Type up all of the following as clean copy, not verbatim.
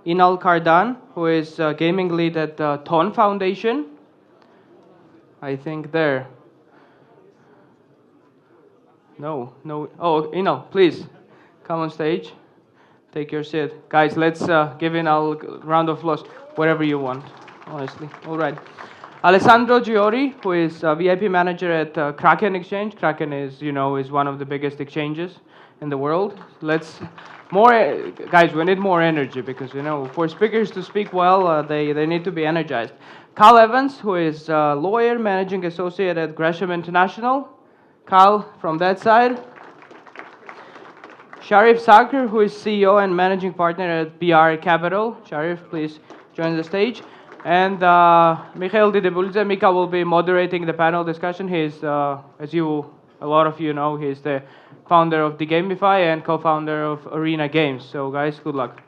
Inal Kardan, who is gaming lead at the Ton Foundation. I think there. No. Oh, Inal, please come on stage. Take your seat. Guys, let's give Inal a round of applause, whatever you want, honestly. All right. Alessandro Giori, who is VIP manager at Kraken exchange. Kraken is one of the biggest exchanges in the world. Guys, we need more energy because, for speakers to speak well, they need to be energized. Carl Evans, who is lawyer, managing associate at Gresham International. Carl, from that side. Sharif Sakr, who is CEO and managing partner at BR Capital. Sharif, please join the stage. And Mikheil Didebulidze. Mika will be moderating the panel discussion. He's, a lot of you know, he's the founder of Degamefi and co-founder of Arena Games. So guys, good luck.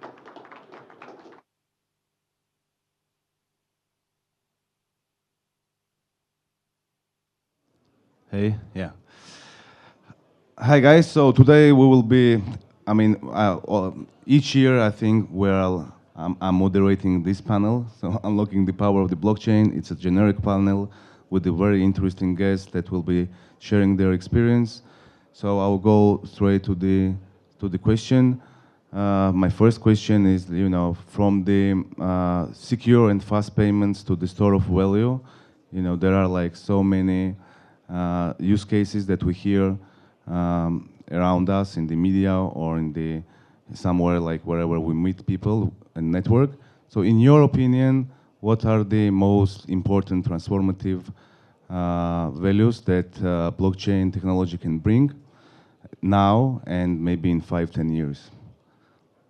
Hey, yeah. Hi guys, so today we will be, each year I think I'm moderating this panel, so Unlocking the Power of the Blockchain. It's a generic panel with a very interesting guests that will be sharing their experience. So I'll go straight to the question. My first question is, from the secure and fast payments to the store of value, there are like so many use cases that we hear around us in the media or somewhere like wherever we meet people and network. So in your opinion, what are the most important transformative values that blockchain technology can bring now and maybe in 5-10 years?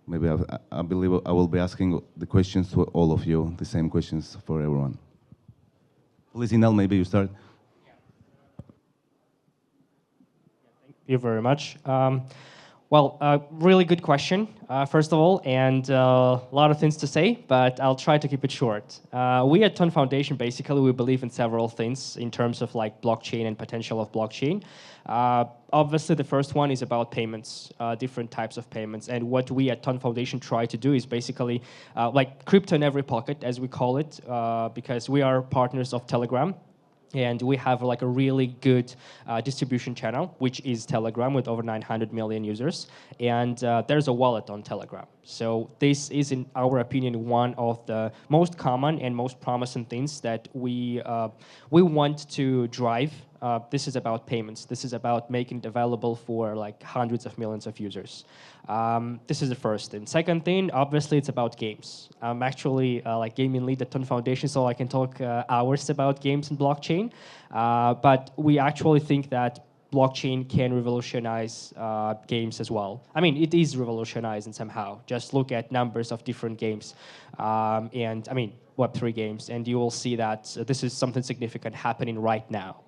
Maybe I believe I will be asking the questions to all of you, the same questions for everyone. Please, Inal, maybe you start. Thank you very much. Really good question, first of all, and a lot of things to say, but I'll try to keep it short. We at Ton Foundation, basically, we believe in several things in terms of like blockchain and potential of blockchain. Obviously, the first one is about payments, different types of payments, and what we at Ton Foundation try to do is basically like crypto in every pocket, as we call it, because we are partners of Telegram. And we have like a really good distribution channel, which is Telegram with over 900 million users. And there's a wallet on Telegram. So this is, in our opinion, one of the most common and most promising things that we want to drive. This is about payments. This is about making it available for like hundreds of millions of users. This is the first thing. Second thing, obviously, it's about games. I'm actually like gaming lead at Ton Foundation, so I can talk hours about games and blockchain. But we actually think that blockchain can revolutionize games as well. I mean, it is revolutionizing somehow. Just look at numbers of different games. Web3 games, and you will see that this is something significant happening right now.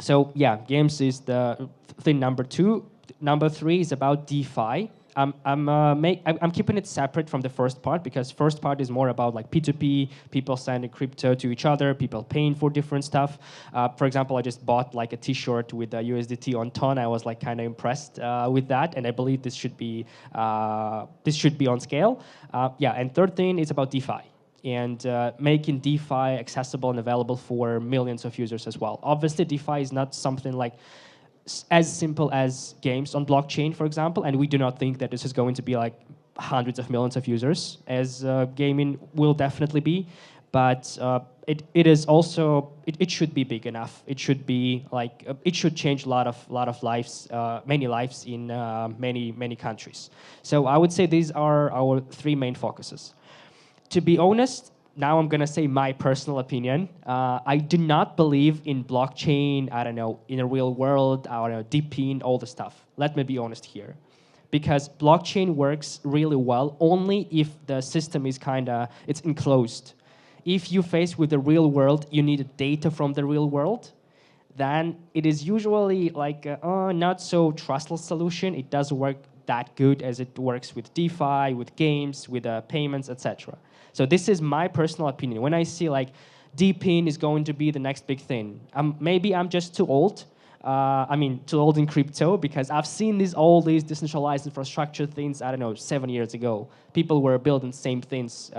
So yeah, games is the thing number two. Number three is about DeFi. I'm keeping it separate from the first part because first part is more about like P2P, people sending crypto to each other, people paying for different stuff. For example, I just bought like a T-shirt with USDT on Ton. I was like kind of impressed with that, and I believe this should be on scale. And third thing is about DeFi. And making DeFi accessible and available for millions of users as well. Obviously, DeFi is not something like as simple as games on blockchain, for example, and we do not think that this is going to be like hundreds of millions of users, as gaming will definitely be, but it is also, it should be big enough. It should be like, it should change a lot of lives, many lives in many countries. So I would say these are our three main focuses. To be honest, now I'm going to say my personal opinion. I do not believe in blockchain, in a real world, DePIN, all the stuff. Let me be honest here. Because blockchain works really well only if the system is it's enclosed. If you face with the real world, you need data from the real world, then it is usually like a not so trustless solution. It doesn't work that good as it works with DeFi, with games, with payments, etc. So this is my personal opinion. When I see like DePIN is going to be the next big thing, maybe I'm just too old, I mean, too old in crypto because I've seen all these decentralized infrastructure things, I don't know, 7 years ago. People were building same things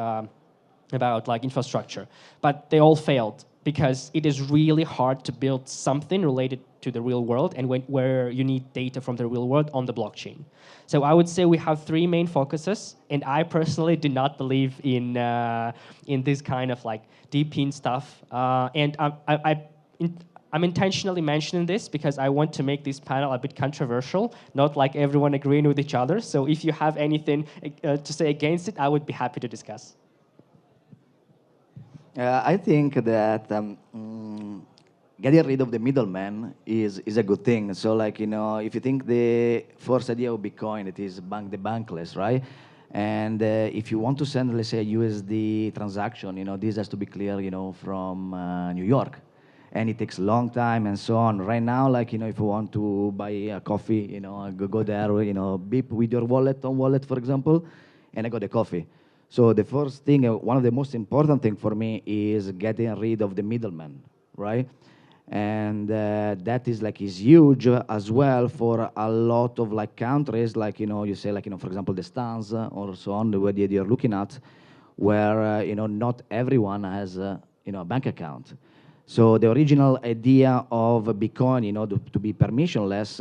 about like infrastructure, but they all failed because it is really hard to build something related to the real world and where you need data from the real world on the blockchain. So I would say we have three main focuses, and I personally do not believe in this kind of like deep in stuff. And I'm intentionally mentioning this because I want to make this panel a bit controversial, not like everyone agreeing with each other. So if you have anything to say against it, I would be happy to discuss. I think that getting rid of the middleman is a good thing. So, like, you know, if you think the first idea of Bitcoin, it is the bankless, right? And if you want to send, let's say, a USD transaction, you know, this has to be clear, you know, from New York. And it takes a long time and so on. Right now, like, you know, if you want to buy a coffee, you know, go there, you know, beep with your wallet, for example, and I got the coffee. So the first thing, one of the most important thing for me is getting rid of the middleman, right? And that is huge as well for a lot of like countries, like, you know, you say like, you know, for example, the stans or so on, where you're looking at, where, you know, not everyone has, you know, a bank account. So the original idea of Bitcoin, you know, to be permissionless,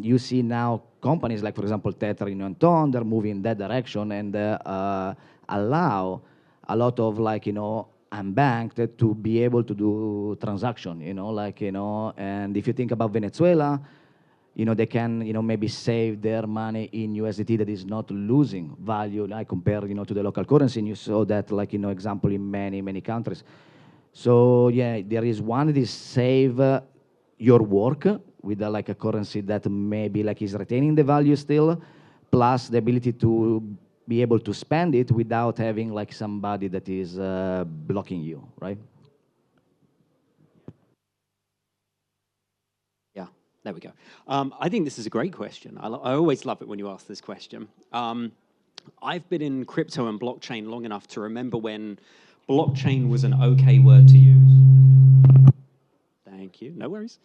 you see now companies like, for example, Tether, you know, and Ton, they're moving in that direction and allow a lot of like, you know, unbanked to be able to do transaction, you know, like, you know, and if you think about Venezuela, you know, they can, you know, maybe save their money in USDT that is not losing value, like compared, you know, to the local currency, and you saw that, like, you know, example in many, many countries. So yeah, there is one that is save your work with like a currency that maybe like is retaining the value still, plus the ability to be able to spend it without having like somebody that is blocking you, right? Yeah, there we go. I think this is a great question. I always love it when you ask this question. I've been in crypto and blockchain long enough to remember when blockchain was an okay word to use. Thank you, no worries.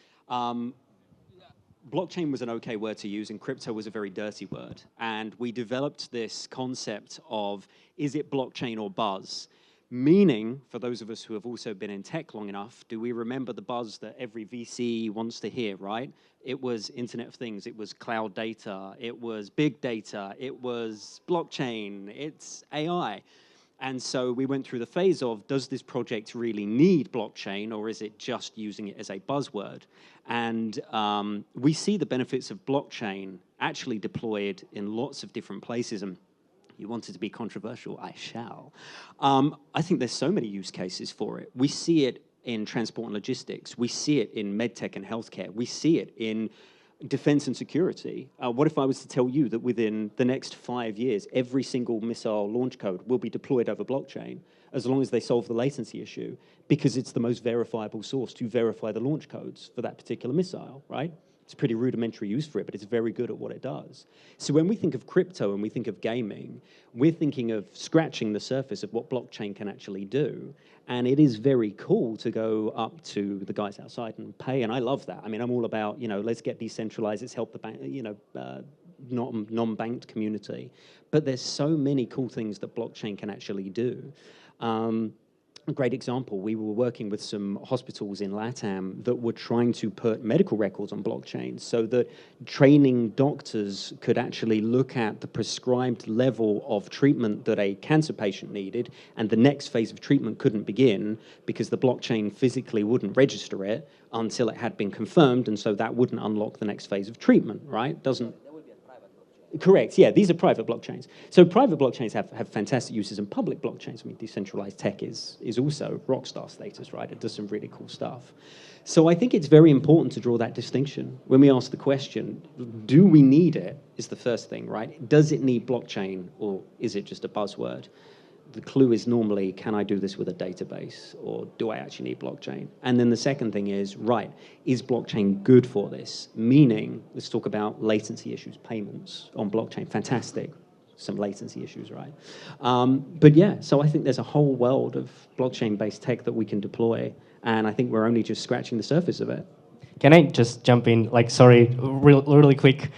Blockchain was an okay word to use and crypto was a very dirty word. And we developed this concept of, is it blockchain or buzz? Meaning, for those of us who have also been in tech long enough, do we remember the buzz that every VC wants to hear, right? It was Internet of Things, it was cloud data, it was big data, it was blockchain, it's AI. And so we went through the phase of, does this project really need blockchain, or is it just using it as a buzzword? And we see the benefits of blockchain actually deployed in lots of different places. And you wanted to be controversial, I shall. I think there's so many use cases for it. We see it in transport and logistics. We see it in medtech and healthcare. We see it in defense and security. What if I was to tell you that within the next 5 years, every single missile launch code will be deployed over blockchain as long as they solve the latency issue, because it's the most verifiable source to verify the launch codes for that particular missile, right? It's a pretty rudimentary use for it, but it's very good at what it does. So when we think of crypto and we think of gaming, we're thinking of scratching the surface of what blockchain can actually do. And it is very cool to go up to the guys outside and pay. And I love that. I mean, I'm all about, you know, let's get decentralized. Let's help the bank, you know, non-banked community. But there's so many cool things that blockchain can actually do. A great example, we were working with some hospitals in LATAM that were trying to put medical records on blockchain so that training doctors could actually look at the prescribed level of treatment that a cancer patient needed, and the next phase of treatment couldn't begin because the blockchain physically wouldn't register it until it had been confirmed, and so that wouldn't unlock the next phase of treatment, right? Doesn't. Correct, yeah, these are private blockchains. So private blockchains have fantastic uses, and public blockchains, I mean, decentralized tech is also rock star status, right? It does some really cool stuff. So I think it's very important to draw that distinction. When we ask the question, do we need it, is the first thing, right? Does it need blockchain, or is it just a buzzword? The clue is normally, can I do this with a database, or do I actually need blockchain? And then the second thing is, right, is blockchain good for this? Meaning, let's talk about latency issues, payments on blockchain, fantastic. Some latency issues, right? But yeah, so I think there's a whole world of blockchain-based tech that we can deploy, and I think we're only just scratching the surface of it. Can I just jump in? Like, sorry, really quick.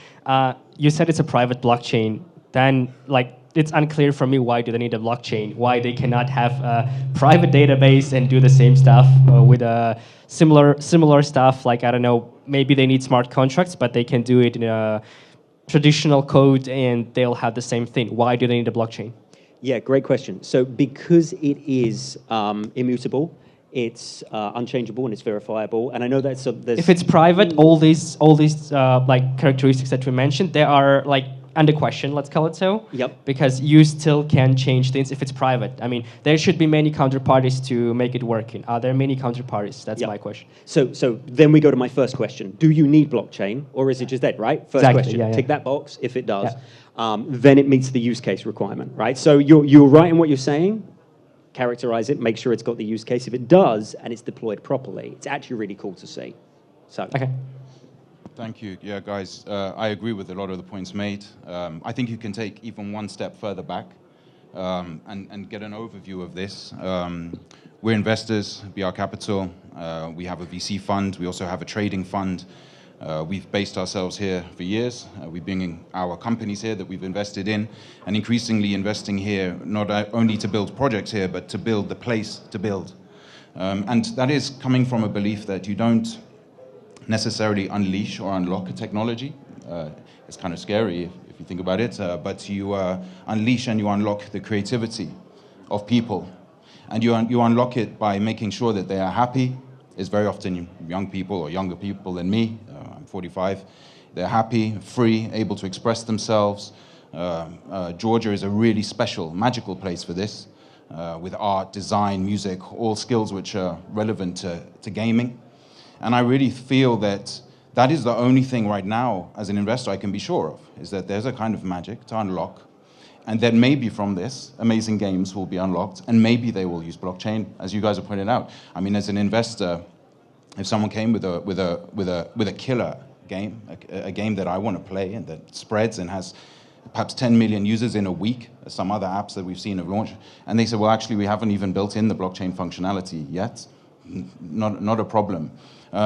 You said it's a private blockchain. Then, like, it's unclear for me why do they need a blockchain? Why they cannot have a private database and do the same stuff with similar stuff? Like, I don't know, maybe they need smart contracts, but they can do it in a traditional code and they'll have the same thing. Why do they need a blockchain? Yeah, great question. So because it is immutable, it's unchangeable and it's verifiable. And I know that's there's If it's private, all these like characteristics that we mentioned, they are like under question. Let's call it so. Yep. Because you still can change things if it's private. I mean, there should be many counterparties to make it working. Are there many counterparties? That's my question. So then we go to my first question. Do you need blockchain or is it just that, right? First Exactly, question. yeah. Tick that box. If it does, then it meets the use case requirement, right? So you're right in what you're saying. Characterize it, make sure it's got the use case. If it does and it's deployed properly, it's actually really cool to see. So Okay. Thank you. Yeah, guys, I agree with a lot of the points made. I think you can take even one step further back and get an overview of this. We're investors, BR Capital. We have a VC fund. We also have a trading fund. We've based ourselves here for years. We're bringing our companies here that we've invested in and increasingly investing here, not only to build projects here, but to build the place to build. And that is coming from a belief that you don't necessarily unleash or unlock a technology. It's kind of scary if you think about it, but you unleash and you unlock the creativity of people. And you unlock it by making sure that they are happy. It's very often young people or younger people than me. I'm 45. They're happy, free, able to express themselves. Georgia is a really special, magical place for this, with art, design, music, all skills which are relevant to gaming. And I really feel that that is the only thing right now, as an investor, I can be sure of, is that there's a kind of magic to unlock. And then maybe from this, amazing games will be unlocked, and maybe they will use blockchain, as you guys have pointed out. I mean, as an investor, if someone came with a killer game, a game that I want to play and that spreads and has perhaps 10 million users in a week, as some other apps that we've seen have launched, and they said, well, actually, we haven't even built in the blockchain functionality yet, not a problem.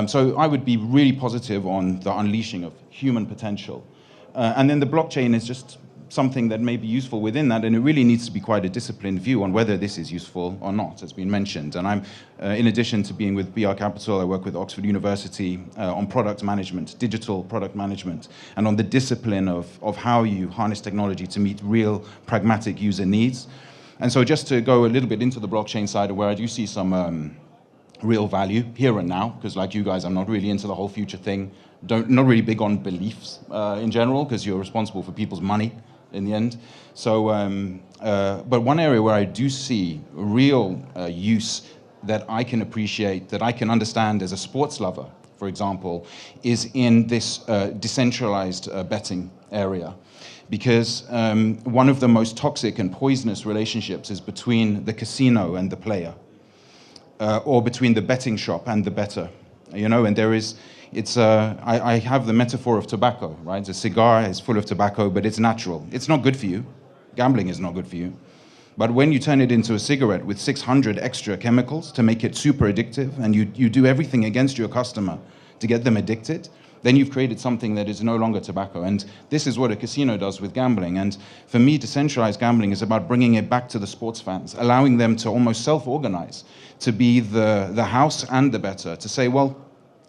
So I would be really positive on the unleashing of human potential. And then the blockchain is just something that may be useful within that, and it really needs to be quite a disciplined view on whether this is useful or not, as been mentioned. And I'm, in addition to being with BR Capital, I work with Oxford University on product management, digital product management, and on the discipline of how you harness technology to meet real pragmatic user needs. And so just to go a little bit into the blockchain side, where I do see some real value here and now, because like you guys, I'm not really into the whole future thing. Not really big on beliefs in general, because you're responsible for people's money in the end. So, but one area where I do see real use that I can appreciate, that I can understand as a sports lover, for example, is in this decentralized betting area. Because one of the most toxic and poisonous relationships is between the casino and the player. Or between the betting shop and the bettor, you know, and there is, I have the metaphor of tobacco, right? A cigar is full of tobacco, but it's natural. It's not good for you. Gambling is not good for you. But when you turn it into a cigarette with 600 extra chemicals to make it super addictive, and you do everything against your customer to get them addicted, then you've created something that is no longer tobacco. And this is what a casino does with gambling. And for me, decentralized gambling is about bringing it back to the sports fans, allowing them to almost self-organize, to be the house and the bettor, to say, well,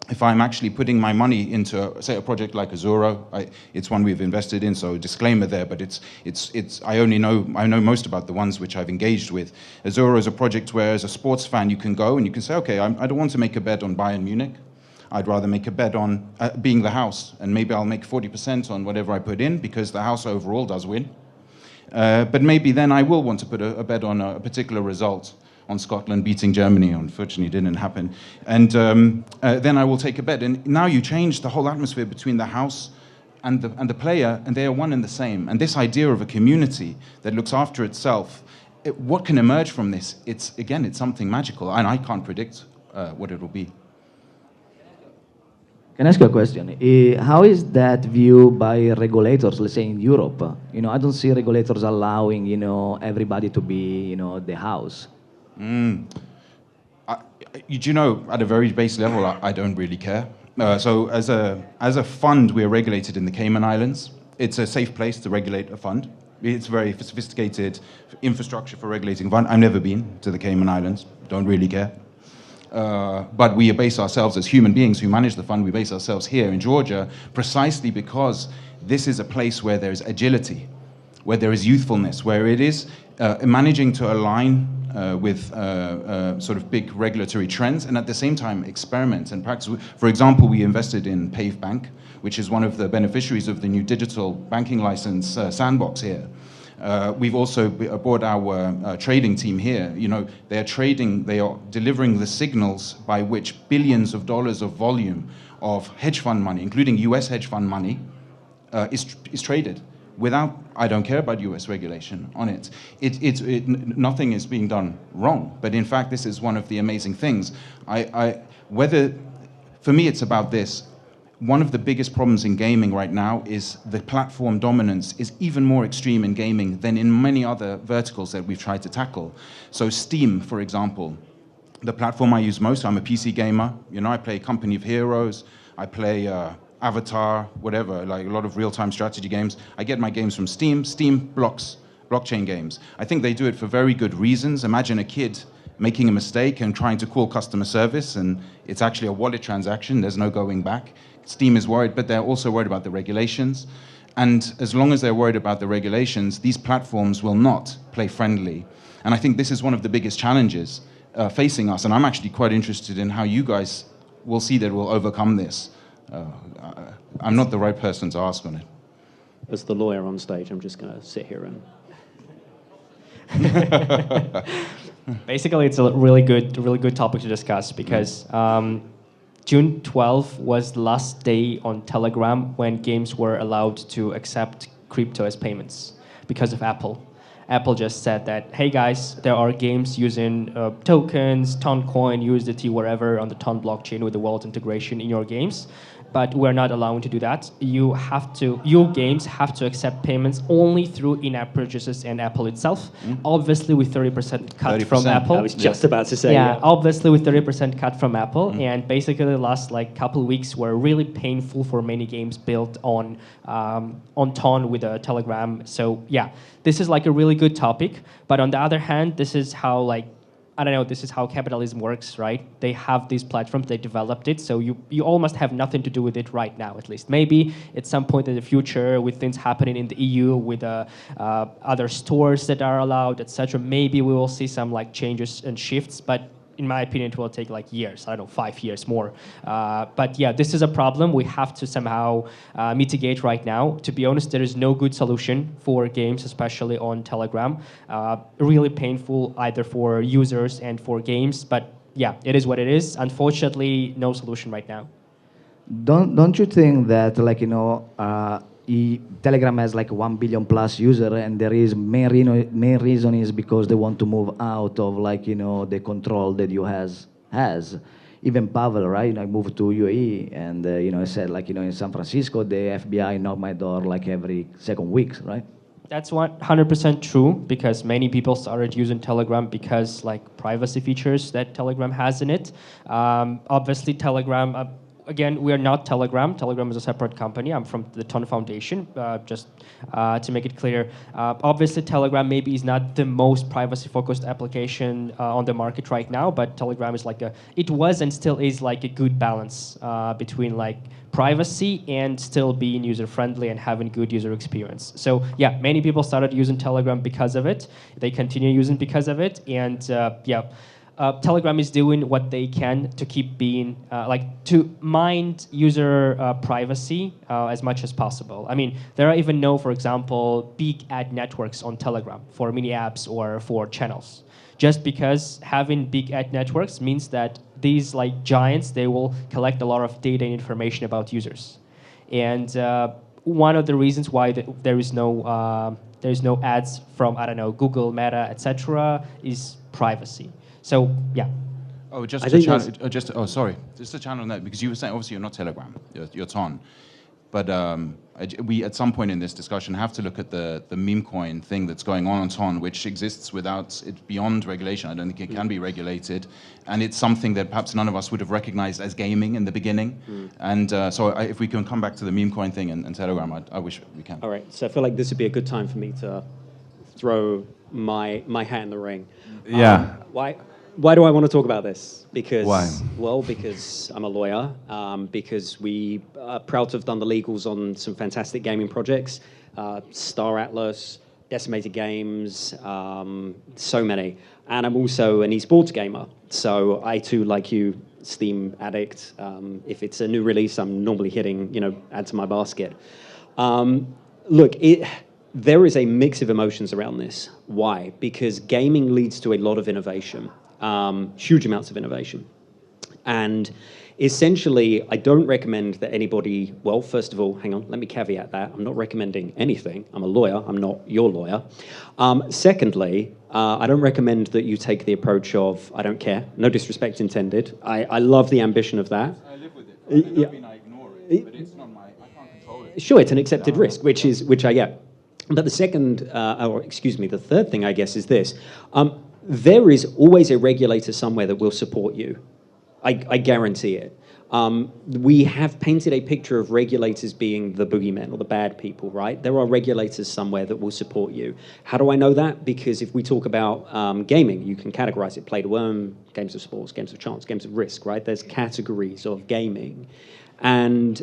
if I'm actually putting my money into, say, a project like Azuro, it's one we've invested in, so disclaimer there, but I know most about the ones which I've engaged with. Azuro is a project where, as a sports fan, you can go and you can say, okay, I don't want to make a bet on Bayern Munich. I'd rather make a bet on being the house, and maybe I'll make 40% on whatever I put in, because the house overall does win. But maybe then I will want to put a bet on a particular result, on Scotland beating Germany. Unfortunately, it didn't happen. And then I will take a bet. And now you change the whole atmosphere between the house and the player, and they are one and the same. And this idea of a community that looks after itself, what can emerge from this? It's something magical, and I can't predict what it will be. Can I ask you a question? How is that viewed by regulators, let's say in Europe? You know, I don't see regulators allowing, you know, everybody to be, you know, the house. You know, at a very base level, I don't really care. So as a fund, we are regulated in the Cayman Islands. It's a safe place to regulate a fund. It's very sophisticated infrastructure for regulating a fund. I've never been to the Cayman Islands. Don't really care. But we base ourselves as human beings who manage the fund. We base ourselves here in Georgia precisely because this is a place where there is agility, where there is youthfulness, where it is managing to align with sort of big regulatory trends and at the same time experiment and practice. For example, we invested in Pave Bank, which is one of the beneficiaries of the new digital banking license sandbox here. We've also brought our trading team here. You know, they are delivering the signals by which billions of dollars of volume of hedge fund money, including US hedge fund money, is traded without, I don't care about US regulation on it. Nothing is being done wrong, but in fact, this is one of the amazing things. For me, it's about this. One of the biggest problems in gaming right now is the platform dominance is even more extreme in gaming than in many other verticals that we've tried to tackle. So Steam, for example, the platform I use most, I'm a PC gamer. You know, I play Company of Heroes, I play Avatar, whatever, like a lot of real-time strategy games. I get my games from Steam. Steam blocks blockchain games. I think they do it for very good reasons. Imagine a kid making a mistake and trying to call customer service, and it's actually a wallet transaction. There's no going back. Steam is worried, but they're also worried about the regulations. And as long as they're worried about the regulations, these platforms will not play friendly. And I think this is one of the biggest challenges facing us. And I'm actually quite interested in how you guys will see that we'll overcome this. I'm not the right person to ask on it. As the lawyer on stage, I'm just going to sit here and... Basically, it's a really good topic to discuss because June 12 was the last day on Telegram when games were allowed to accept crypto as payments because of Apple. Apple just said that, hey guys, there are games using tokens, Toncoin, USDT, wherever on the Ton blockchain with the wallet integration in your games, but we're not allowing to do that. Your games have to accept payments only through in-app purchases and Apple itself, obviously with 30% cut 30%. from Apple. I was just about to say. Yeah, obviously with 30% cut from Apple, and basically the last couple of weeks were really painful for many games built on Ton with a Telegram. So yeah, this is a really good topic. But on the other hand, this is how this is how capitalism works, right? They have these platforms, they developed it, so you almost have nothing to do with it right now, at least. Maybe at some point in the future, with things happening in the EU, with other stores that are allowed, etc., maybe we will see some changes and shifts, but in my opinion, it will take years, 5 years more. But yeah, this is a problem we have to somehow mitigate right now. To be honest, there is no good solution for games, especially on Telegram. Really painful either for users and for games, but yeah, it is what it is. Unfortunately, no solution right now. Don't you think that Telegram has 1 billion plus user, and there is main reason is because they want to move out of the control that you has. Even Pavel, right? I moved to UAE, and I said in San Francisco the FBI knock my door every second week, right? That's 100% true, because many people started using Telegram because privacy features that Telegram has in it. Obviously, Telegram. Again, we are not Telegram. Telegram is a separate company. I'm from the Ton Foundation, just to make it clear. Obviously, Telegram maybe is not the most privacy-focused application on the market right now, but Telegram is it was and still is a good balance between privacy and still being user-friendly and having good user experience. So yeah, many people started using Telegram because of it. They continue using because of it, and Telegram is doing what they can to keep being, to mind user privacy as much as possible. I mean, there are even for example, big ad networks on Telegram for mini apps or for channels. Just because having big ad networks means that these giants, they will collect a lot of data and information about users. And one of the reasons why there is no ads from, Google, Meta, etc., is privacy. So yeah. Just to channel on that, because you were saying obviously you're not Telegram, you're Ton. But we, at some point in this discussion, have to look at the meme coin thing that's going on Ton, which exists without it beyond regulation. I don't think it can be regulated. And it's something that perhaps none of us would have recognized as gaming in the beginning. And so if we can come back to the meme coin thing and Telegram, I wish we can. All right, so I feel like this would be a good time for me to throw my hat in the ring. Yeah. Why do I want to talk about this? Because Why? Well, because I'm a lawyer. Because we are proud to have done the legals on some fantastic gaming projects, Star Atlas, Decimated Games, so many. And I'm also an esports gamer. So I too, like you, Steam addict. If it's a new release, I'm normally hitting, add to my basket. Look, there is a mix of emotions around this. Why? Because gaming leads to a lot of innovation. Huge amounts of innovation. And essentially, I don't recommend that anybody, well, first of all, hang on, let me caveat that. I'm not recommending anything. I'm a lawyer. I'm not your lawyer. Secondly, I don't recommend that you take the approach of, I don't care, no disrespect intended. I love the ambition of that. I live with it. I don't mean I ignore it, but it's not I can't control it. Sure, it's an accepted risk, which I get. But the third thing, I guess, is this. There is always a regulator somewhere that will support you. I guarantee it. We have painted a picture of regulators being the boogeymen or the bad people, right? There are regulators somewhere that will support you. How do I know that? Because if we talk about gaming, you can categorize it: play to earn, games of sports, games of chance, games of risk, right? There's categories of gaming. And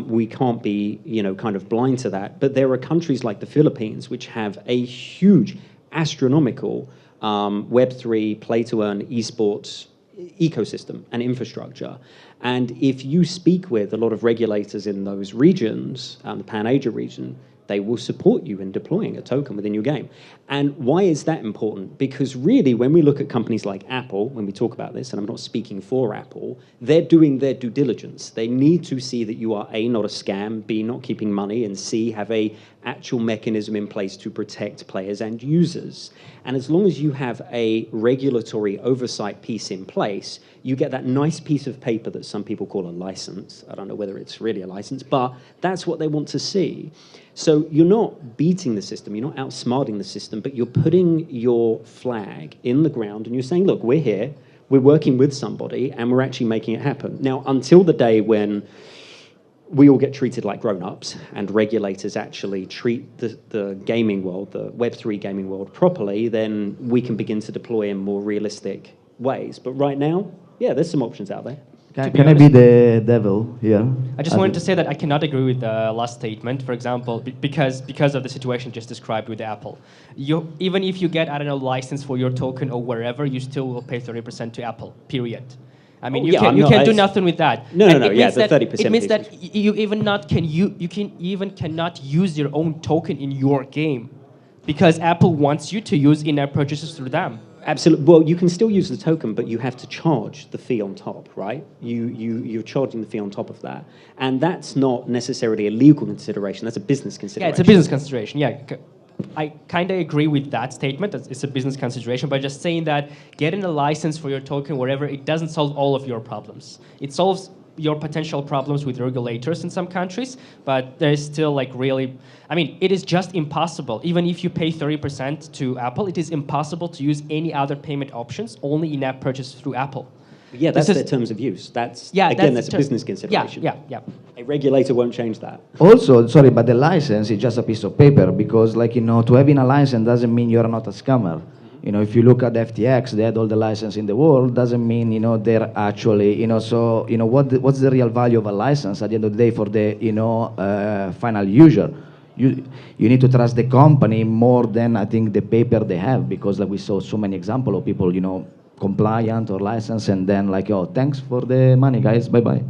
we can't be, kind of blind to that. But there are countries like the Philippines which have a huge, astronomical Web3, play-to-earn, esports ecosystem and infrastructure. And if you speak with a lot of regulators in those regions, the Pan-Asia region, they will support you in deploying a token within your game. And why is that important? Because really, when we look at companies like Apple, when we talk about this, and I'm not speaking for Apple, they're doing their due diligence. They need to see that you are A, not a scam, B, not keeping money, and C, have a actual mechanism in place to protect players and users. And as long as you have a regulatory oversight piece in place, you get that nice piece of paper that some people call a license. I don't know whether it's really a license, but that's what they want to see. So you're not beating the system, you're not outsmarting the system, but you're putting your flag in the ground and you're saying, look, we're here, we're working with somebody, and we're actually making it happen. Now, until the day when we all get treated like grown-ups and regulators actually treat the gaming world, the Web3 gaming world properly, then we can begin to deploy in more realistic ways. But right now, yeah, there's some options out there. Can I be the devil here? I just wanted to say that I cannot agree with the last statement. For example, because of the situation just described with Apple, even if you get, I don't know, license for your token or wherever, you still will pay 30% to Apple. Period. I mean, you can do nothing with that. No. Yeah, the 30%. It means that you cannot use your own token in your game, because Apple wants you to use in-app purchases through them. Absolutely. Well, you can still use the token, but you have to charge the fee on top, right? You're charging the fee on top of that. And that's not necessarily a legal consideration. That's a business consideration. Yeah, it's a business consideration. Yeah, I kind of agree with that statement. It's a business consideration, but just saying that getting a license for your token, wherever, it doesn't solve all of your problems. It solves your potential problems with regulators in some countries, but there's still it is just impossible. Even if you pay 30% to Apple, it is impossible to use any other payment options, only in-app purchase through Apple. Yeah, that's their terms of use. That's a business consideration. Yeah. A regulator won't change that. Also, sorry, but the license is just a piece of paper, because to having a license doesn't mean you're not a scammer. If you look at FTX, they had all the license in the world, doesn't mean, they're actually, what's the real value of a license at the end of the day for the, final user? You need to trust the company more than, I think, the paper they have, because we saw so many examples of people, compliant or licensed, and then thanks for the money, guys, bye-bye.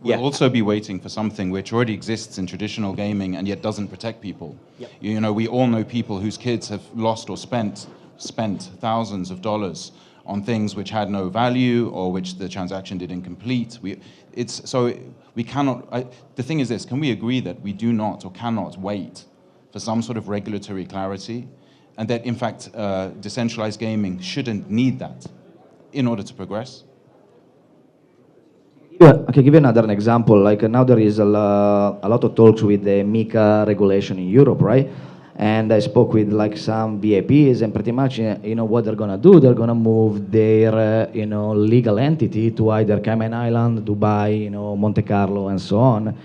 We'll also be waiting for something which already exists in traditional gaming and yet doesn't protect people. Yep. We all know people whose kids have lost or spent thousands of dollars on things which had no value or which the transaction didn't complete. We cannot. The thing is this: can we agree that we do not or cannot wait for some sort of regulatory clarity, and that in fact decentralized gaming shouldn't need that in order to progress? Yeah, I can give you another example. Like now there is a lot of talks with the MiCA regulation in Europe, right? And I spoke with like some VIPs, and pretty much, what they're gonna do. They're gonna move their, legal entity to either Cayman Island, Dubai, Monte Carlo, and so on.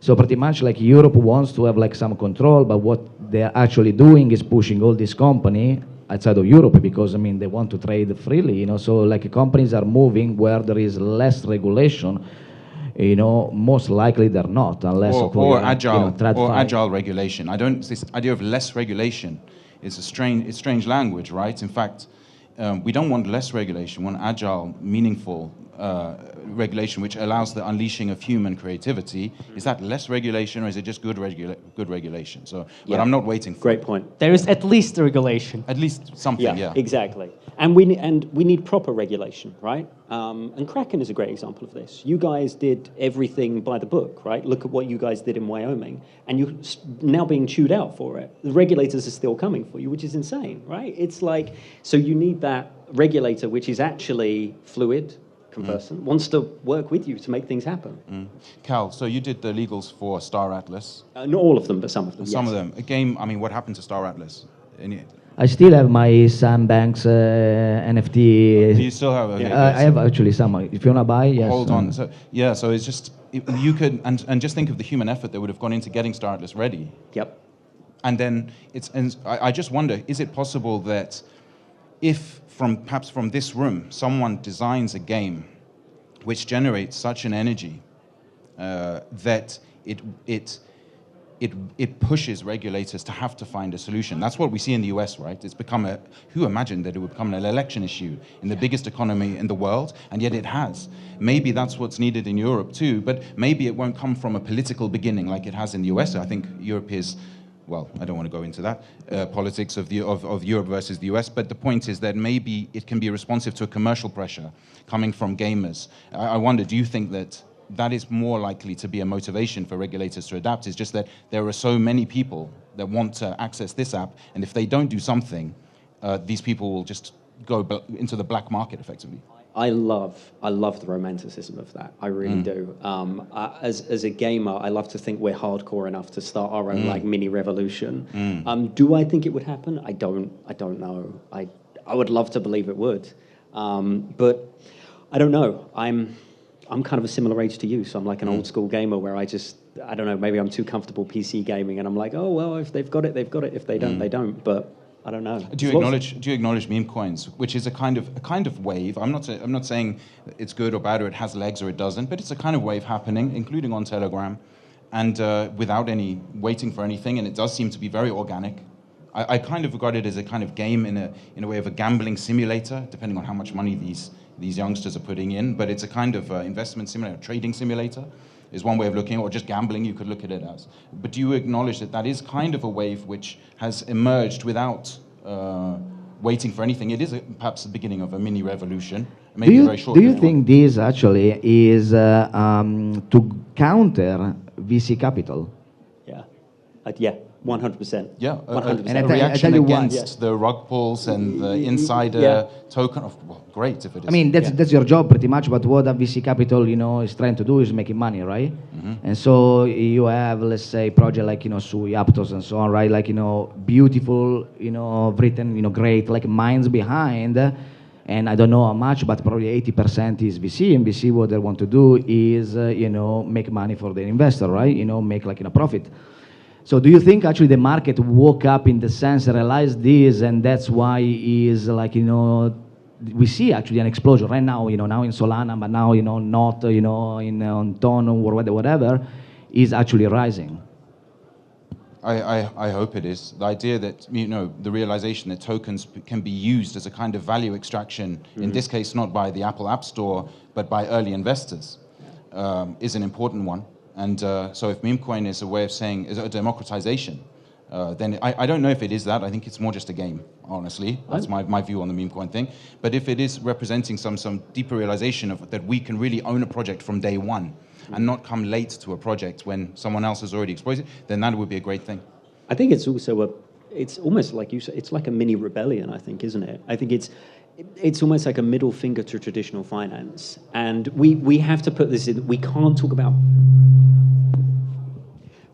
So pretty much like Europe wants to have like some control, but what they're actually doing is pushing all this company outside of Europe because they want to trade freely, So like companies are moving where there is less regulation, most likely they're not, unless or agile TradFi. agile regulation. This idea of less regulation is it's strange language, right? In fact, we don't want less regulation. We want agile, meaningful regulation, which allows the unleashing of human creativity. Is that less regulation, or is it just good regulation? So, but I'm not waiting for Great point. There is at least regulation. at least something. Yeah. Exactly. And we need proper regulation, right? And Kraken is a great example of this. You guys did everything by the book, right? Look at what you guys did in Wyoming, and you're now being chewed out for it. The regulators are still coming for you, which is insane, right? It's like, so you need that regulator, which is actually fluid, conversant, wants to work with you to make things happen. Cal, so you did the legals for Star Atlas. Not all of them, but some of them. Some yes. of them. A game. What happened to Star Atlas? I still have my Sam Banks NFT. Do you still have? I have actually some. If you wanna buy, yes. Hold on. So it's just you could and just think of the human effort that would have gone into getting Star Atlas ready. Yep. And then I just wonder, is it possible that if perhaps from this room someone designs a game which generates such an energy that it pushes regulators to have to find a solution. That's what we see in the US, right? It's become who imagined that it would become an election issue in the biggest economy in the world, and yet it has. Maybe that's what's needed in Europe too, but maybe it won't come from a political beginning like it has in the US. I think Europe is, well, I don't want to go into that, politics of Europe versus the US, but the point is that maybe it can be responsive to a commercial pressure coming from gamers. I wonder, do you think that is more likely to be a motivation for regulators to adapt? It's just that there are so many people that want to access this app, and if they don't do something, these people will just go into the black market effectively. I love the romanticism of that. I really do. As a gamer, I love to think we're hardcore enough to start our own like mini revolution. Do I think it would happen? I don't know. I would love to believe it would, but I don't know. I'm kind of a similar age to you, so I'm like an old school gamer where I don't know, maybe I'm too comfortable PC gaming, and I'm like, oh well, if they've got it, they've got it. If they don't, they don't. But I don't know. Do you acknowledge meme coins, which is a kind of wave? I'm not saying it's good or bad or it has legs or it doesn't, but it's a kind of wave happening, including on Telegram, and without any waiting for anything, and it does seem to be very organic. I kind of regard it as a kind of game in a way of a gambling simulator, depending on how much money these youngsters are putting in. But it's a kind of investment simulator, trading simulator is one way of looking, or just gambling, you could look at it as. But do you acknowledge that is kind of a wave which has emerged without waiting for anything? It is perhaps the beginning of a mini revolution, maybe a very short. Do you think this actually is to counter VC capital? Yeah. Yeah. 100%. Yeah, 100%. And a reaction against the rug pulls and the insider token. Great if it is. I mean, that's your job pretty much. But what a VC capital, is trying to do is making money, right? And so you have, let's say, project like Sui, Aptos, and so on, right? Like beautiful, written, great like minds behind. And I don't know how much, but probably 80% is VC. And VC, what they want to do is, make money for the investor, right? Make like profit. So do you think actually the market woke up in the sense, realized this, and that's why is like, we see actually an explosion right now, now in Solana, but now, not, in on Ton or whatever, is actually rising? I hope it is. The idea that, the realization that tokens can be used as a kind of value extraction, in this case, not by the Apple App Store, but by early investors, is an important one. And so if meme coin is a way of saying, is a democratization, then I don't know if it is that. I think it's more just a game, honestly. That's my view on the meme coin thing. But if it is representing some deeper realization of that we can really own a project from day one and not come late to a project when someone else has already exploited, then that would be a great thing. I think it's also it's almost like you said, it's like a mini rebellion, I think, isn't it? I think it's almost like a middle finger to traditional finance. And we have to put this in, we can't talk about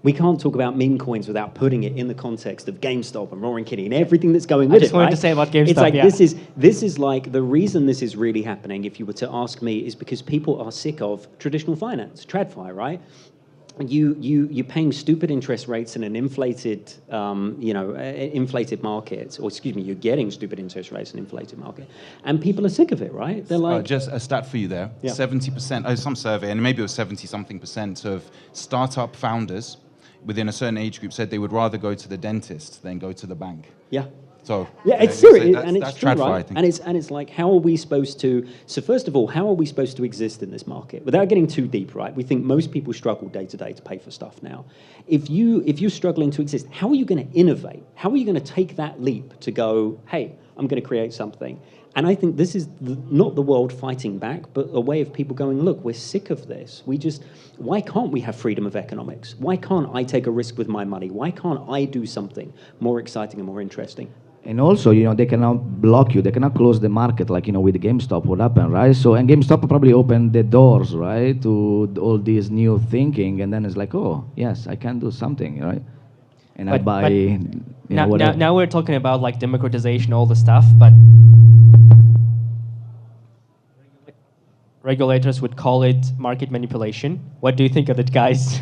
meme coins without putting it in the context of GameStop and Roaring Kitty and everything that's going with it. I just wanted to say about GameStop. It's like yeah. this is like the reason this is really happening. If you were to ask me, is because people are sick of traditional finance, TradFi, right? You're paying stupid interest rates in an inflated, inflated market, or excuse me, you're getting stupid interest rates in an inflated market, and people are sick of it, right? They're like, just a stat for you there: 70%, some survey, and maybe it was 70-something% of startup founders within a certain age group said they would rather go to the dentist than go to the bank. Yeah. So it's serious, that's, and it's that's true, TradFi, I right? think. And it's like, how are we supposed to? So first of all, how are we supposed to exist in this market without getting too deep, right? We think most people struggle day to day to pay for stuff now. If you're struggling to exist, how are you going to innovate? How are you going to take that leap to go, hey, I'm going to create something? And I think this is not the world fighting back, but a way of people going, look, we're sick of this. Why can't we have freedom of economics? Why can't I take a risk with my money? Why can't I do something more exciting and more interesting? And also, they cannot block you. They cannot close the market, like, with GameStop, what happened, right? So, and GameStop probably opened the doors, right, to all this new thinking. And then it's like, oh, yes, I can do something, right? And I buy, now we're talking about, like, democratization, all the stuff, but regulators would call it market manipulation. What do you think of it, guys?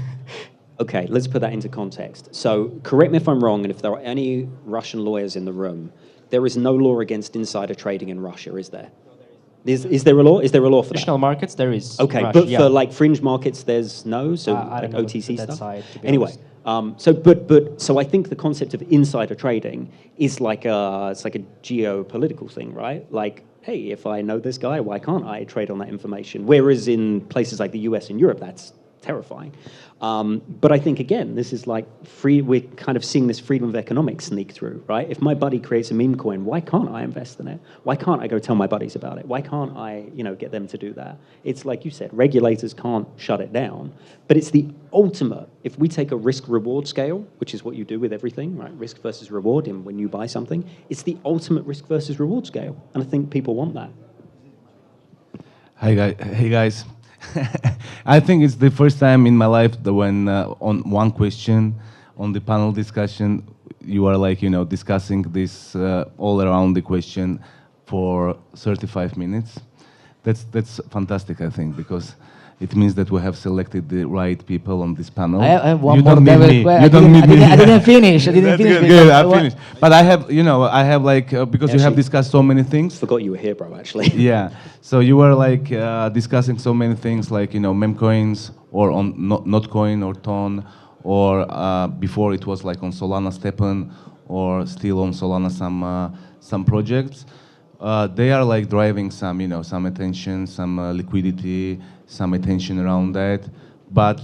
Okay, let's put that into context. So, correct me if I'm wrong, and if there are any Russian lawyers in the room, there is no law against insider trading in Russia, is there? Is there a law? Is there a law for Traditional that? markets, there is. Okay, Russia, but for like fringe markets, there's no. So I like don't know OTC that stuff. side, to be Anyway, honest. so I think the concept of insider trading is like a geopolitical thing, right? Like, hey, if I know this guy, why can't I trade on that information? Whereas in places like the US and Europe, that's terrifying. But I think, again, this is like we're kind of seeing this freedom of economics sneak through, right? If my buddy creates a meme coin, why can't I invest in it? Why can't I go tell my buddies about it? Why can't I, get them to do that? It's like you said, regulators can't shut it down, but it's the ultimate. If we take a risk-reward scale, which is what you do with everything, right? Risk versus reward, and when you buy something, it's the ultimate risk versus reward scale. And I think people want that. Hey guys. I think it's the first time in my life that when on one question on the panel discussion, you are like, discussing this all around the question for 35 minutes. That's fantastic, I think, because it means that we have selected the right people on this panel. I have one you more don't need me. You don't need me. I didn't finish. I didn't finish. Good, I finished. But I have like, because you have discussed so many things. Forgot you were here, bro, actually. Yeah. So you were like discussing so many things like, meme coins or on Notcoin or Ton, or before it was like on Solana Stepan, or still on Solana some projects. They are like driving some, some attention, some liquidity, some attention around that, but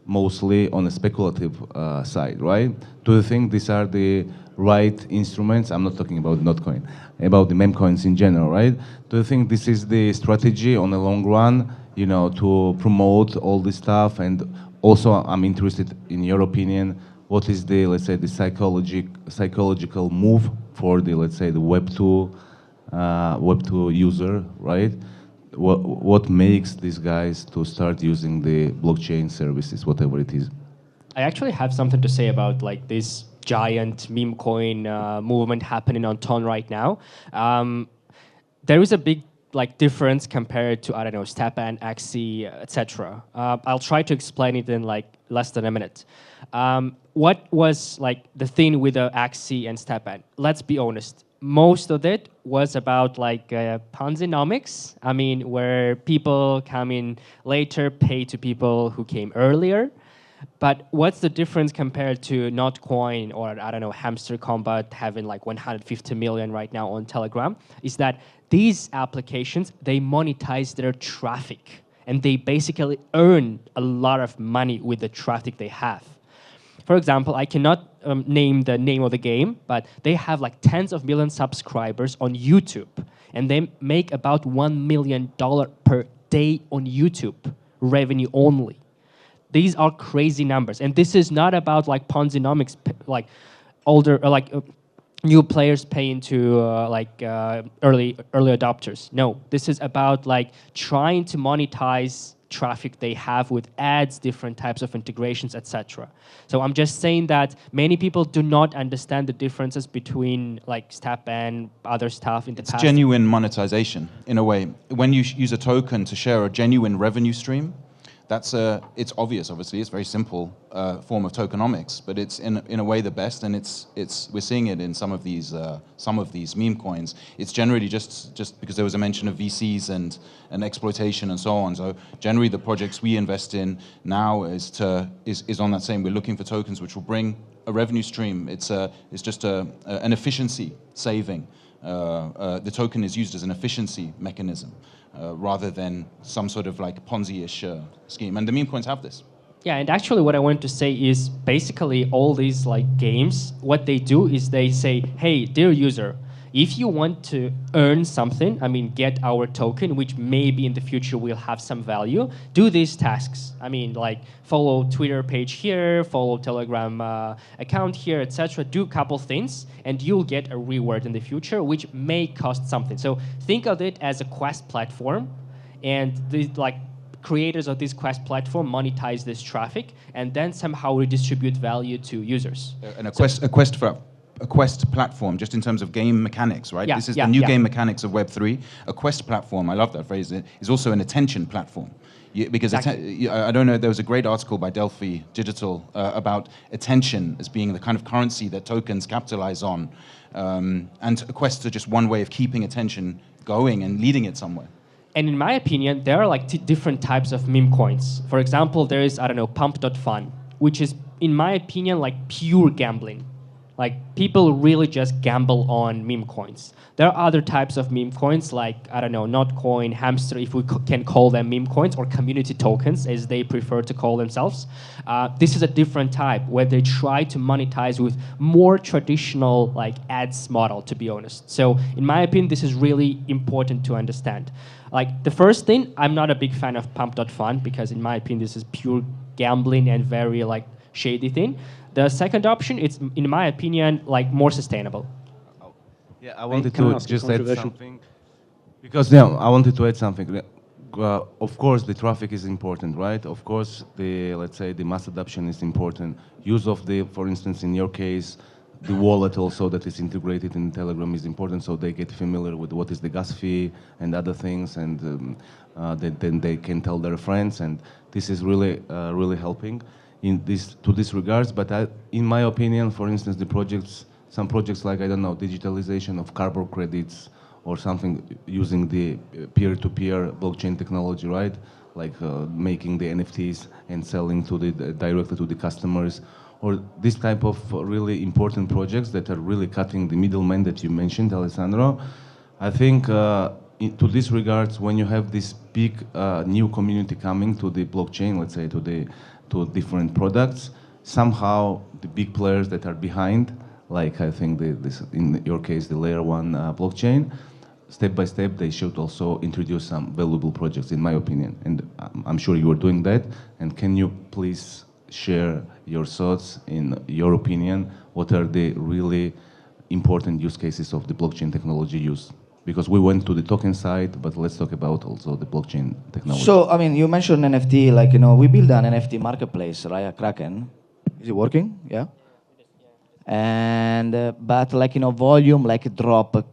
mostly on a speculative side, right? Do you think these are the right instruments? I'm not talking about Notcoin, about the meme coins in general, right? Do you think this is the strategy on the long run, to promote all this stuff? And also, I'm interested in your opinion. What is the, let's say, the psychological move for the, let's say, the Web2 user, right? What makes these guys to start using the blockchain services, whatever it is? I actually have something to say about like this giant meme coin movement happening on Ton right now. There is a big difference compared to, I don't know, Stepan, Axie, etc. I'll try to explain it in like less than a minute. What was like the thing with the Axie and Stepan? Let's be honest. Most of it was about like Ponzi-nomics. I mean, where people come in later, pay to people who came earlier. But what's the difference compared to Notcoin or, I don't know, Hamster Combat having like 150 million right now on Telegram, is that these applications, they monetize their traffic. And they basically earn a lot of money with the traffic they have. For example, I cannot name the name of the game, but they have like tens of millions subscribers on YouTube. And they make about $1 million per day on YouTube, revenue only. These are crazy numbers. And this is not about like Ponzi-nomics, like older, new players pay into early adopters. No, this is about like trying to monetize traffic they have with ads, different types of integrations, etc. So I'm just saying that many people do not understand the differences between like STEP and other stuff in the It's past. genuine monetization in a way. When you use a token to share a genuine revenue stream, it's obvious. Obviously, it's a very simple form of tokenomics, but it's in a way the best, and we're seeing it in some of these meme coins. It's generally just because there was a mention of VCs and exploitation and so on. So generally, the projects we invest in now is on that same. We're looking for tokens which will bring a revenue stream. It's just an efficiency saving. The token is used as an efficiency mechanism. Rather than some sort of like Ponzi-ish scheme. And the meme coins have this. Yeah, and actually what I wanted to say is basically all these like games, what they do is they say, hey, dear user, if you want to earn something, I mean, get our token, which maybe in the future will have some value, do these tasks. I mean, like follow Twitter page here, follow Telegram account here, etc. Do a couple things, and you'll get a reward in the future, which may cost something. So think of it as a quest platform, and the like creators of this quest platform monetize this traffic, and then somehow redistribute value to users. And a quest platform, just in terms of game mechanics, right? Yeah, This is yeah, the new yeah. game mechanics of Web3. A quest platform, I love that phrase, is also an attention platform. Because Exactly. I don't know, there was a great article by Delphi Digital about attention as being the kind of currency that tokens capitalize on. And quests are just one way of keeping attention going and leading it somewhere. And in my opinion, there are like different types of meme coins. For example, there is, I don't know, pump.fun, which is, in my opinion, like pure gambling. Like people really just gamble on meme coins. There are other types of meme coins like, I don't know, Notcoin, Hamster, if we can call them meme coins, or community tokens as they prefer to call themselves. This is a different type where they try to monetize with more traditional like ads model, to be honest. So in my opinion, this is really important to understand. Like the first thing, I'm not a big fan of pump.fun because in my opinion, this is pure gambling and very like shady thing. The second option, it's in my opinion like more sustainable. Yeah, I wanted Can I to ask a just add controversial- something. Because yeah, I wanted to add something. Of course, the traffic is important, right? Of course, let's say the mass adoption is important. Use of for instance, in your case, the wallet also that is integrated in Telegram is important, so they get familiar with what is the gas fee and other things, and then they can tell their friends, and this is really helping to this regards. But in my opinion, for instance, some projects like, I don't know, digitalization of carbon credits or something using the peer-to-peer blockchain technology, right? Like making the NFTs and selling directly to the customers, or this type of really important projects that are really cutting the middleman that you mentioned, Alessandro. I think to this regards, when you have this big new community coming to the blockchain, let's say to different products, somehow the big players that are behind, like I think this in your case the layer 1 blockchain, step by step they should also introduce some valuable projects, in my opinion, and I'm sure you are doing that. And can you please share your thoughts, in your opinion, what are the really important use cases of the blockchain technology use? Because we went to the token side, but let's talk about also the blockchain technology. So, I mean, you mentioned NFT, like, we built an NFT marketplace, right, at Kraken. Is it working? Yeah? And, but like, volume, like, drop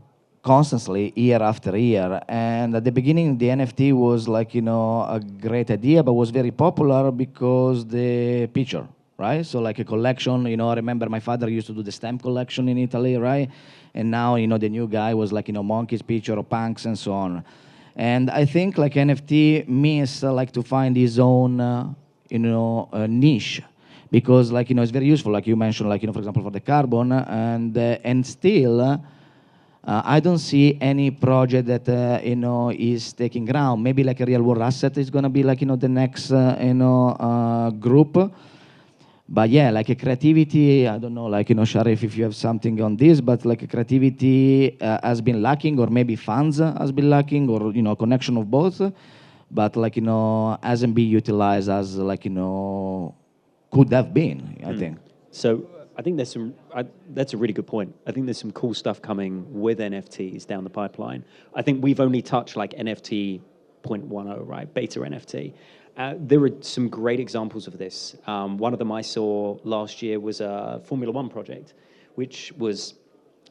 constantly year after year. And at the beginning, the NFT was like, a great idea, but was very popular because the picture, right? So like a collection, I remember my father used to do the stamp collection in Italy, right? And now, the new guy was like, monkeys picture or punks and so on. And I think like NFT means like to find his own, niche, because like, it's very useful, like you mentioned, like, for example, for the carbon, and still, I don't see any project that, is taking ground. Maybe like a real world asset is gonna be like, the next, group. But yeah, like a creativity, I don't know, like, Sharif, if you have something on this, but like a creativity has been lacking, or maybe funds has been lacking, or, connection of both, but like, hasn't been utilized as like, could have been, I think. So I think there's some. That's a really good point. I think there's some cool stuff coming with NFTs down the pipeline. I think we've only touched like NFT 0.10, right? Beta NFT. There are some great examples of this. One of them I saw last year was a Formula One project, which was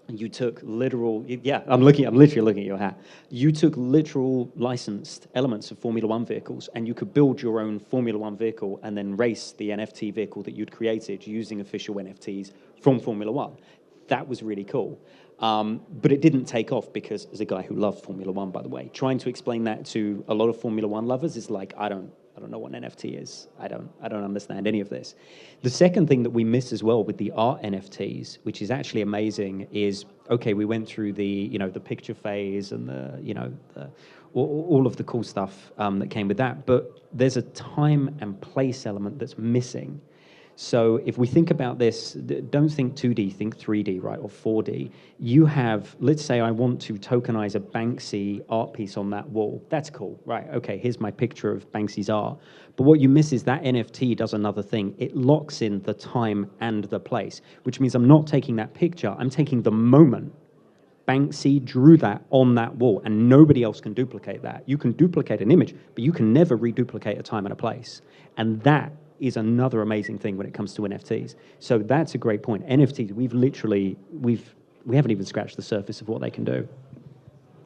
you took literal. Yeah, I'm literally looking at your hat. You took literal licensed elements of Formula One vehicles, and you could build your own Formula One vehicle and then race the NFT vehicle that you'd created using official NFTs from Formula One. That was really cool. But it didn't take off because, as a guy who loved Formula One, by the way, trying to explain that to a lot of Formula One lovers is like, I don't know what an NFT is. I don't understand any of this. The second thing that we miss as well with the art NFTs, which is actually amazing, is okay. We went through the the picture phase and all of the cool stuff that came with that, but there's a time and place element that's missing. So if we think about this, don't think 2D, think 3D, right, or 4D. You have, let's say I want to tokenize a Banksy art piece on that wall. That's cool, right? Okay, here's my picture of Banksy's art. But what you miss is that NFT does another thing. It locks in the time and the place, which means I'm not taking that picture, I'm taking the moment. Banksy drew that on that wall, and nobody else can duplicate that. You can duplicate an image, but you can never reduplicate a time and a place. And that is another amazing thing when it comes to NFTs. So that's a great point. NFTs, we haven't even scratched the surface of what they can do.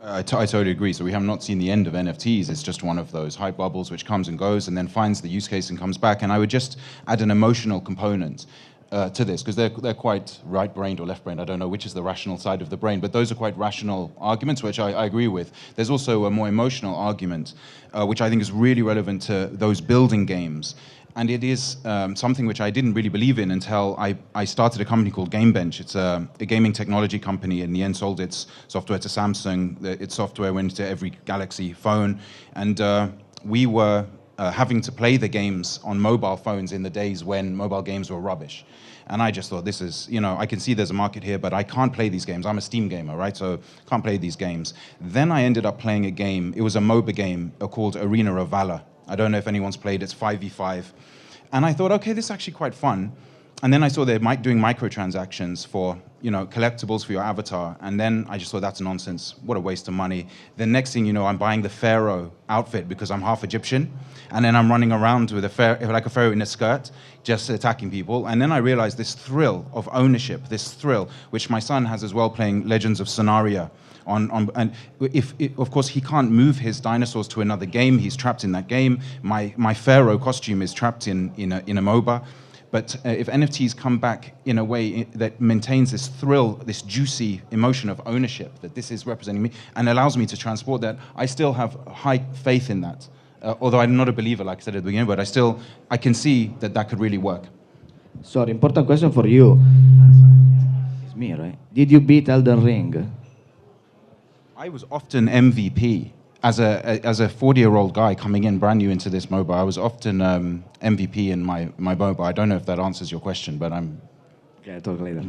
I totally agree. So we have not seen the end of NFTs. It's just one of those hype bubbles which comes and goes and then finds the use case and comes back. And I would just add an emotional component to this, because they're quite right-brained or left-brained. I don't know which is the rational side of the brain, but those are quite rational arguments, which I agree with. There's also a more emotional argument, which I think is really relevant to those building games. And it is something which I didn't really believe in until I started a company called GameBench. It's a gaming technology company. In the end, sold its software to Samsung. Its software went to every Galaxy phone. And we were having to play the games on mobile phones in the days when mobile games were rubbish. And I just thought, this is, I can see there's a market here, but I can't play these games. I'm a Steam gamer, right? So can't play these games. Then I ended up playing a game. It was a MOBA game called Arena of Valor. I don't know if anyone's played. It's 5v5. And I thought, okay, this is actually quite fun. And then I saw they're doing microtransactions for, collectibles for your avatar. And then I just thought, that's nonsense. What a waste of money. The next thing you know, I'm buying the pharaoh outfit because I'm half Egyptian. And then I'm running around with like a pharaoh in a skirt, just attacking people. And then I realized this thrill of ownership, this thrill, which my son has as well, playing Legends of Sonaria. And of course, he can't move his dinosaurs to another game. He's trapped in that game. My pharaoh costume is trapped in a MOBA. But if NFTs come back in a way that maintains this thrill, this juicy emotion of ownership, that this is representing me, and allows me to transport that, I still have high faith in that. Although I'm not a believer, like I said at the beginning, but I can see that could really work. Sorry, important question for you. It's me, right? Did you beat Elden Ring? I was often MVP. As a 40-year-old guy coming in brand new into this MOBA, I was often MVP in my MOBA. I don't know if that answers your question, but I'm... Okay, talk later.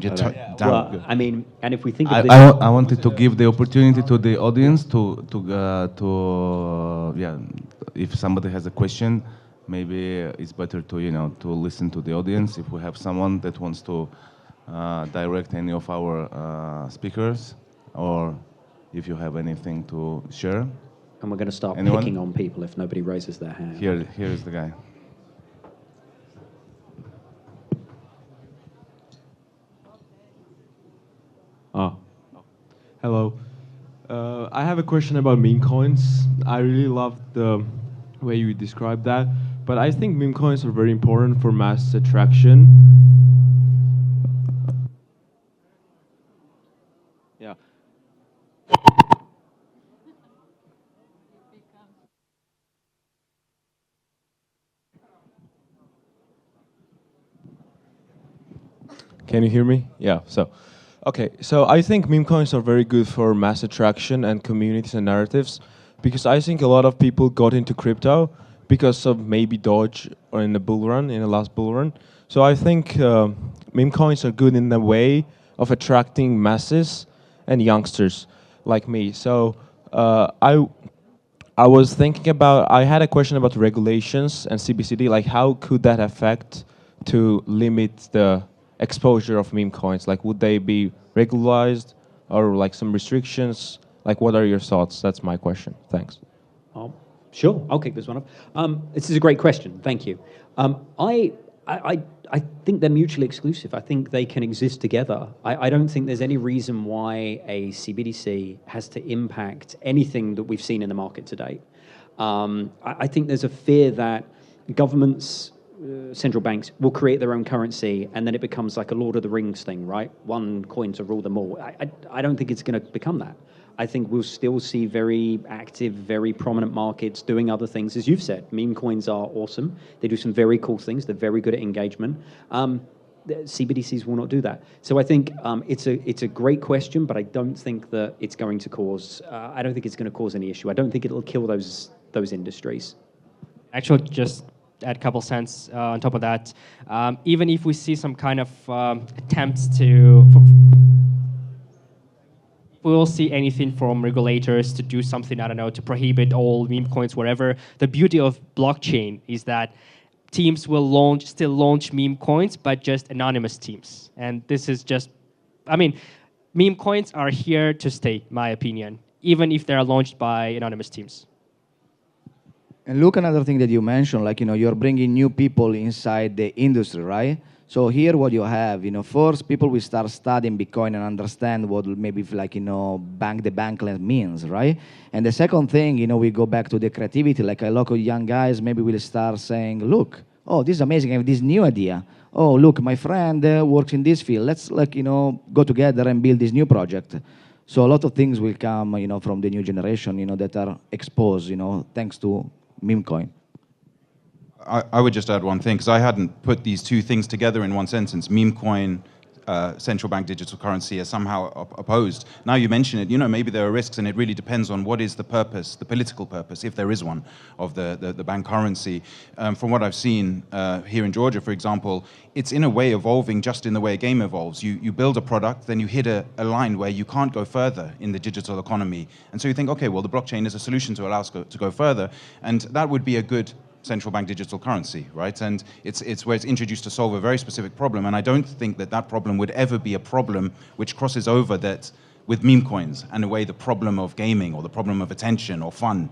Well, I mean, and if we think of this... I wanted to give the opportunity to the audience to if somebody has a question, maybe it's better to to listen to the audience. If we have someone that wants to direct any of our speakers, or if you have anything to share. And we're going to start Anyone? picking on people if nobody raises their hand. Here is the guy. Hello. I have a question about meme coins. I really love the way you described that, but I think meme coins are very important for mass attraction. Yeah. Can you hear me? Yeah, okay, so I think meme coins are very good for mass attraction and communities and narratives, because I think a lot of people got into crypto because of maybe Doge or in the last bull run. So I think meme coins are good in the way of attracting masses and youngsters like me. So I was thinking I had a question about regulations and CBCD, like how could that affect to limit the exposure of meme coins? Like, would they be regularized or like some restrictions? Like, what are your thoughts? That's my question. Thanks. Sure, I'll kick this one off. This is a great question. Thank you. I think they're mutually exclusive. I think they can exist together. I don't think there's any reason why a CBDC has to impact anything that we've seen in the market to date. I think there's a fear that governments, central banks, will create their own currency, and then it becomes like a Lord of the Rings thing, right? One coin to rule them all. I don't think it's going to become that. I think we'll still see very active, very prominent markets doing other things. As you've said, meme coins are awesome. They do some very cool things. They're very good at engagement. CBDCs will not do that. So I think it's a great question, but I don't think that it's going to cause. I don't think it's going to cause any issue. I don't think it'll kill those industries. Actually, just add a couple cents on top of that. Even if we see some kind of attempts to. We will see anything from regulators to do something, I don't know, to prohibit all meme coins, wherever. The beauty of blockchain is that teams will still launch meme coins, but just anonymous teams. And this is just, I mean, meme coins are here to stay, my opinion, even if they are launched by anonymous teams. And look, another thing that you mentioned, like, you're bringing new people inside the industry, right? So here what you have, first people will start studying Bitcoin and understand what maybe like, bank the bankless means, right? And the second thing, we go back to the creativity, like a lot of young guys maybe will start saying, look, oh, this is amazing, I have this new idea. Oh, look, my friend works in this field. Let's go together and build this new project. So a lot of things will come, from the new generation, that are exposed, thanks to meme coin. I would just add one thing, because I hadn't put these two things together in one sentence. Meme coin, central bank digital currency, are somehow opposed. Now you mention it, maybe there are risks, and it really depends on what is the purpose, the political purpose, if there is one, of the bank currency. From what I've seen here in Georgia, for example, it's in a way evolving just in the way a game evolves. You build a product, then you hit a line where you can't go further in the digital economy. And so you think, okay, well, the blockchain is a solution to allow us to go further, and that would be a good central bank digital currency, right? And it's where it's introduced to solve a very specific problem, and I don't think that problem would ever be a problem which crosses over that with meme coins, and a way the problem of gaming or the problem of attention or fun.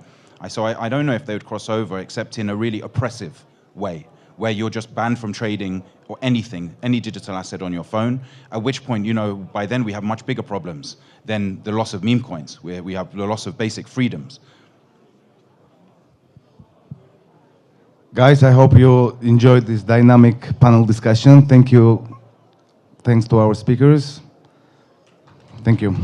So I don't know if they would cross over, except in a really oppressive way, where you're just banned from trading or anything, any digital asset on your phone, at which point, by then we have much bigger problems than the loss of meme coins, where we have the loss of basic freedoms. Guys, I hope you enjoyed this dynamic panel discussion. Thank you. Thanks to our speakers. Thank you.